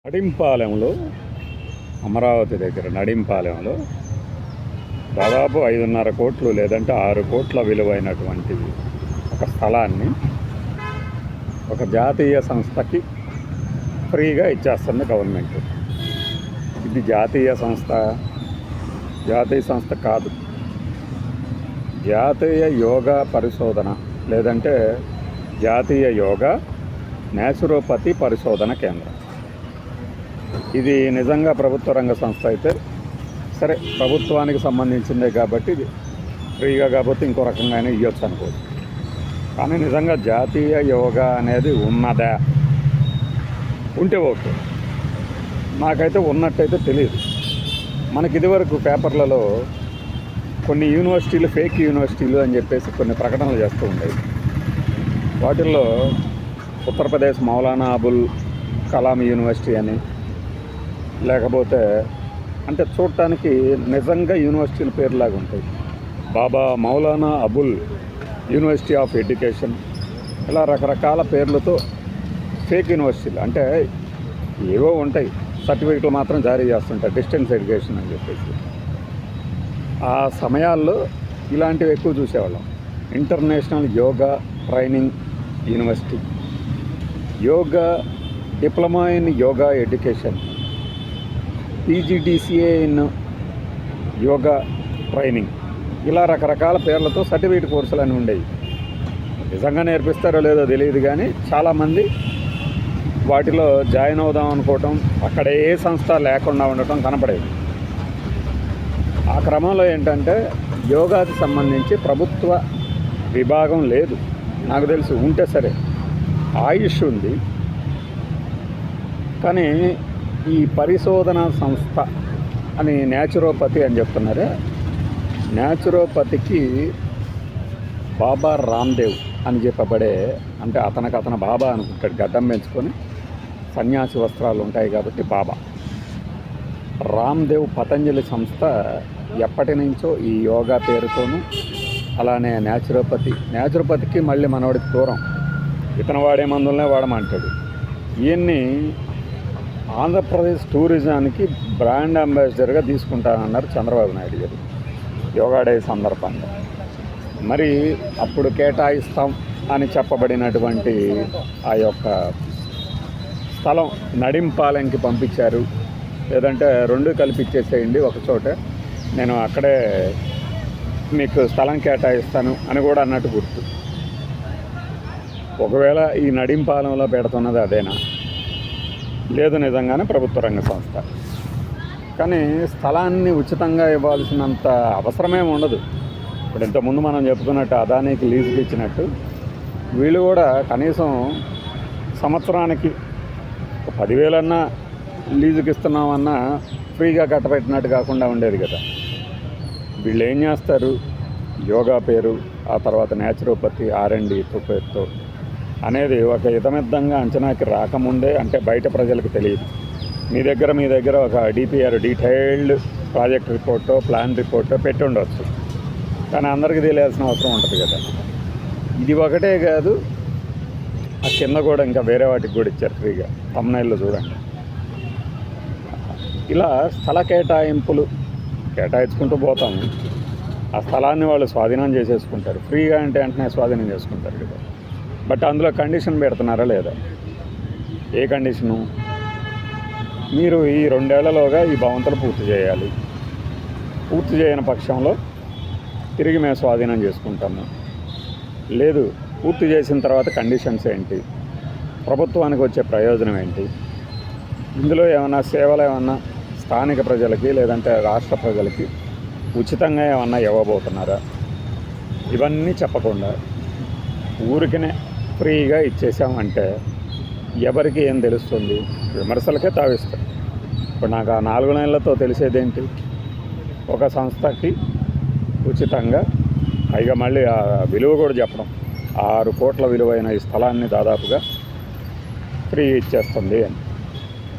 నడింపాలెంలో అమరావతి దగ్గర నడింపాలెంలో దాదాపు 5.5 కోట్లు లేదంటే 6 కోట్ల విలువైనటువంటి ఒక స్థలాన్ని ఒక జాతీయ సంస్థకి ఫ్రీగా ఇచ్చేస్తుంది గవర్నమెంట్. ఇది జాతీయ సంస్థ కాదు, జాతీయ యోగా పరిశోధన లేదంటే జాతీయ యోగా న్యాచురోపతి పరిశోధన కేంద్రం. ఇది నిజంగా ప్రభుత్వ రంగ సంస్థ అయితే సరే, ప్రభుత్వానికి సంబంధించిందే కాబట్టి ఇది ఫ్రీగా కాకపోతే ఇంకో రకంగానే ఇవ్వచ్చు అనుకోవచ్చు. కానీ నిజంగా జాతీయ యోగా అనేది ఉన్నదా, ఉంటే ఓకే. నాకైతే ఉన్నట్టయితే తెలియదు. మనకి ఇదివరకు పేపర్లలో కొన్ని యూనివర్సిటీలు ఫేక్ యూనివర్సిటీలు అని చెప్పేసి కొన్ని ప్రకటనలు చేస్తూ ఉండేవి. వాటిల్లో ఉత్తరప్రదేశ్ మౌలానా అబుల్ కలాం యూనివర్సిటీ అని, లేకపోతే అంటే చూడటానికి నిజంగా యూనివర్సిటీల పేర్లాగా ఉంటాయి. Baba Maulana Abul university of education, ఇలా రకరకాల పేర్లతో ఫేక్ యూనివర్సిటీలు అంటే ఏవో ఉంటాయి, సర్టిఫికెట్లు మాత్రం జారీ చేస్తుంటాయి డిస్టెన్స్ ఎడ్యుకేషన్ అని చెప్పేసి. ఆ సమయాల్లో ఇలాంటివి ఎక్కువ చూసేవాళ్ళం. International yoga training university, yoga diploma in yoga education, PGDCA in yoga training, ఇలా రకరకాల పేర్లతో సర్టిఫికేట్ కోర్సులు అని ఉండేవి. నిజంగా నేర్పిస్తారో లేదో తెలియదు, కానీ చాలామంది వాటిలో జాయిన్ అవుదాం అనుకోవటం, అక్కడ ఏ సంస్థ లేకుండా ఉండటం కనపడేది. ఆ క్రమంలో ఏంటంటే యోగాకి సంబంధించి ప్రభుత్వ విభాగం లేదు నాకు తెలుసు. ఉంటే సరే, ఆయుష్ ఉంది, కానీ ఈ పరిశోధన సంస్థ అని న్యాచురోపతి అని చెప్తున్నారే, న్యాచురోపతికి బాబా రామ్దేవ్ అని చెప్పబడే, అంటే అతను బాబా అనుకుంటాడు, గడ్డం పెంచుకొని సన్యాసి వస్త్రాలు ఉంటాయి కాబట్టి బాబా రామ్దేవ్ పతంజలి సంస్థ ఎప్పటి నుంచో ఈ యోగా పేరుతోనూ, అలానే న్యాచురోపతికి మళ్ళీ మనవాడికి దూరం. ఇతను వాడే మందులనే వాడమంటాడు. ఇవన్నీ ఆంధ్రప్రదేశ్ టూరిజానికి బ్రాండ్ అంబాసిడర్గా తీసుకుంటానన్నారు చంద్రబాబు నాయుడు గారు యోగా డే సందర్భంగా. మరి అప్పుడు కేటాయిస్తాం అని చెప్పబడినటువంటి ఆ యొక్క స్థలం నడింపాలెంకి పంపించారు. లేదంటే రెండు కలిపి ఇచ్చేసేయండి ఒక చోట, నేను అక్కడే మీకు స్థలం కేటాయిస్తాను అని కూడా అన్నట్టు గుర్తు. ఒకవేళ ఈ నడింపాలెంలో పెడుతున్నది అదేనా, లేదు నిజంగానే ప్రభుత్వ రంగ సంస్థ. కానీ స్థలాన్ని ఉచితంగా ఇవ్వాల్సినంత అవసరమేమి ఉండదు. ఇప్పుడు ఇంతకుముందు మనం చెప్పుకున్నట్టు అదానికి లీజుకి ఇచ్చినట్టు వీళ్ళు కూడా కనీసం సంవత్సరానికి 10,000 లీజుకి ఇస్తున్నామన్నా ఫ్రీగా కట్టబెట్టినట్టు కాకుండా ఉండేది కదా. వీళ్ళు ఏం చేస్తారు, యోగా పేరు, ఆ తర్వాత న్యాచురోపతి R&D పేరుతో అనేది ఒక హితమిద్దంగా అంచనాకి రాకముందే, అంటే బయట ప్రజలకు తెలియదు. మీ దగ్గర ఒక DPR డీటెయిల్డ్ ప్రాజెక్ట్ రిపోర్టో ప్లాన్ రిపోర్టో పెట్టి ఉండవచ్చు, కానీ అందరికీ తెలియాల్సిన అవసరం ఉంటుంది కదా. ఇది ఒకటే కాదు, ఆ కింద కూడా ఇంకా వేరే వాటికి కూడా ఇచ్చారు ఫ్రీగా, తమ్నైల్లో చూడండి. ఇలా స్థల కేటాయించుకుంటూ పోతాము. ఆ స్థలాన్ని వాళ్ళు స్వాధీనం చేసేసుకుంటారు. ఫ్రీగా అంటే వెంటనే స్వాధీనం చేసుకుంటారు కదా. బట్ అందులో కండిషన్ పెడుతున్నారా లేదా? ఏ కండిషను? మీరు ఈ 2 ఏళ్లలోగా ఈ భవంతులు పూర్తి చేయాలి. పూర్తి చేయని పక్షంలో తిరిగి మేము స్వాధీనం చేసుకుంటాము. లేదు, పూర్తి చేసిన తర్వాత కండిషన్స్ ఏంటి, ప్రభుత్వానికి వచ్చే ప్రయోజనం ఏంటి, ఇందులో ఏమన్నా సేవలు ఏమన్నా స్థానిక ప్రజలకి లేదంటే రాష్ట్ర ప్రజలకి ఉచితంగా ఏమన్నా ఇవ్వబోతున్నారా, ఇవన్నీ చెప్పకుండా ఊరికనే ఫ్రీగా ఇచ్చేసామంటే ఎవరికి ఏం తెలుస్తుంది? విమర్శలకే తావిస్తారు. ఇప్పుడు నాకు ఆ 4 నెలలతో తెలిసేదేంటి? ఒక సంస్థకి ఉచితంగా, పైగా మళ్ళీ ఆ విలువ కూడా చెప్పడం, 6 కోట్ల విలువైన ఈ స్థలాన్ని దాదాపుగా ఫ్రీ ఇచ్చేస్తుంది అని.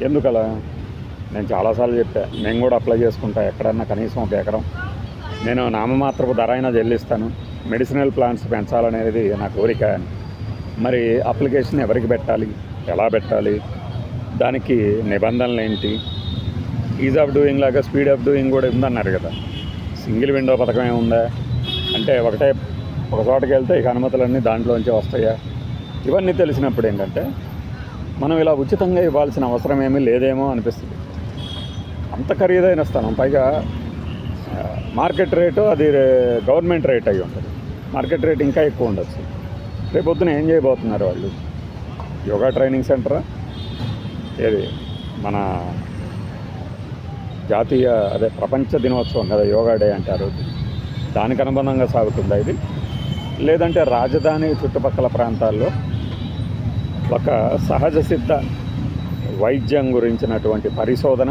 ఎందుకలా? నేను చాలాసార్లు చెప్పా, నేను కూడా అప్లై చేసుకుంటా, ఎక్కడన్నా కనీసం 1 ఎకరం నేను నామమాత్రపు ధర అయినా చెల్లిస్తాను, మెడిసినల్ ప్లాంట్స్ పెంచాలనేది నా కోరిక అని. మరి అప్లికేషన్ ఎవరికి పెట్టాలి, ఎలా పెట్టాలి, దానికి నిబంధనలు ఏంటి, ఈజ్ ఆఫ్ డూయింగ్ లాగా స్పీడ్ ఆఫ్ డూయింగ్ కూడా ఉందన్నారు కదా. సింగిల్ విండో పథకం ఏముందా అంటే ఒక చోటకి వెళ్తే ఇక అనుమతులన్నీ దాంట్లోంచి వస్తాయా, ఇవన్నీ తెలిసినప్పుడు ఏంటంటే మనం ఇలా ఉచితంగా ఇవ్వాల్సిన అవసరం ఏమీ లేదేమో అనిపిస్తుంది. అంత ఖరీదైన స్థలం, పైగా మార్కెట్ రేటు అది గవర్నమెంట్ రేట్ అయి ఉంటుంది. మార్కెట్ రేట్ ఇంకా ఎక్కువ ఉండొచ్చు. రేపొద్దున ఏం చేయబోతున్నారు వాళ్ళు? యోగా ట్రైనింగ్ సెంటరా, ఏది మన జాతీయ ప్రపంచ దినోత్సవం కదా యోగా డే అంటే ఆ రోజు, దానికి అనుబంధంగా సాగుతుందా ఇది? లేదంటే రాజధాని చుట్టుపక్కల ప్రాంతాల్లో ఒక సహజ సిద్ధ వైద్యం గురించినటువంటి పరిశోధన